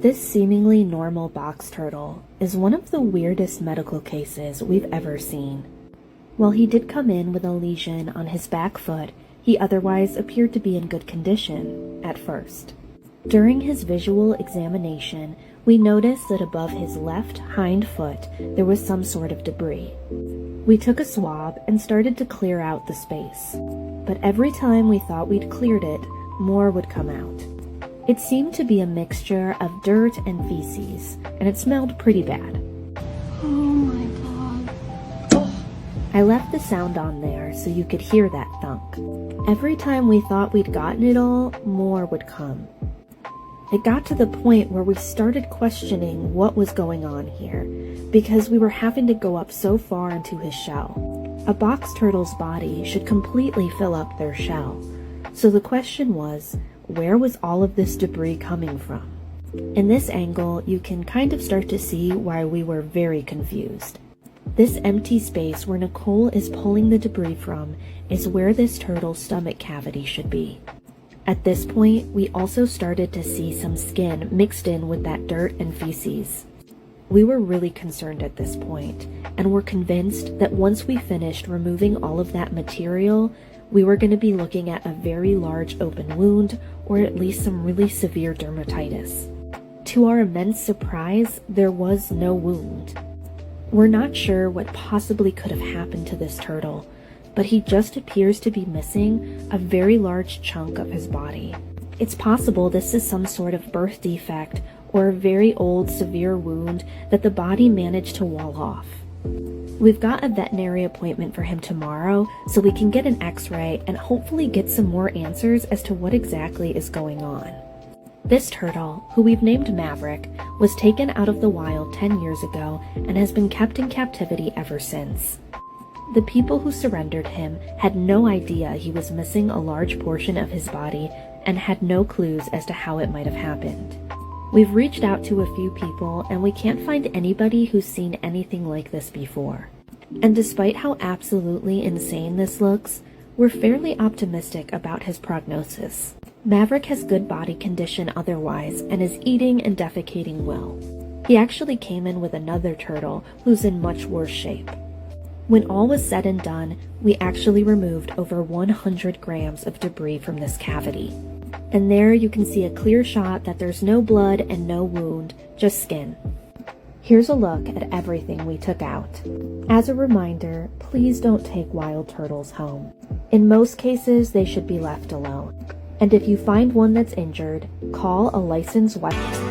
This seemingly normal box turtle is one of the weirdest medical cases we've ever seen. While he did come in with a lesion on his back foot, he otherwise appeared to be in good condition at first. During his visual examination, we noticed that above his left hind foot there was some sort of debris. We took a swab and started to clear out the space, but every time we thought we'd cleared it, more would come out. It seemed to be a mixture of dirt and feces, and it smelled pretty bad. Oh my god. I left the sound on there so you could hear that thunk. Every time we thought we'd gotten it all, more would come. It got to the point where we started questioning what was going on here, because we were having to go up so far into his shell. A box turtle's body should completely fill up their shell. So the question was, where was all of this debris coming from? In this angle, you can kind of start to see why we were very confused. This empty space where Nicole is pulling the debris from is where this turtle's stomach cavity should be. At this point, we also started to see some skin mixed in with that dirt and feces. We were really concerned at this point, and were convinced that once we finished removing all of that material, we were going to be looking at a very large open wound, or at least some really severe dermatitis. To our immense surprise, there was no wound. We're not sure what possibly could have happened to this turtle, but he just appears to be missing a very large chunk of his body. It's possible this is some sort of birth defect or a very old severe wound that the body managed to wall off. We've got a veterinary appointment for him tomorrow so we can get an x-ray and hopefully get some more answers as to what exactly is going on. This turtle, who we've named Maverick, was taken out of the wild 10 years ago and has been kept in captivity ever since. The people who surrendered him had no idea he was missing a large portion of his body and had no clues as to how it might have happened. We've reached out to a few people and we can't find anybody who's seen anything like this before. And despite how absolutely insane this looks, we're fairly optimistic about his prognosis. Maverick has good body condition otherwise and is eating and defecating well. He actually came in with another turtle who's in much worse shape. When all was said and done, we actually removed over 100 grams of debris from this cavity. And there you can see a clear shot that there's no blood and no wound, just skin. Here's a look at everything we took out. As a reminder, please don't take wild turtles home. In most cases, they should be left alone. And if you find one that's injured, call a licensed vet.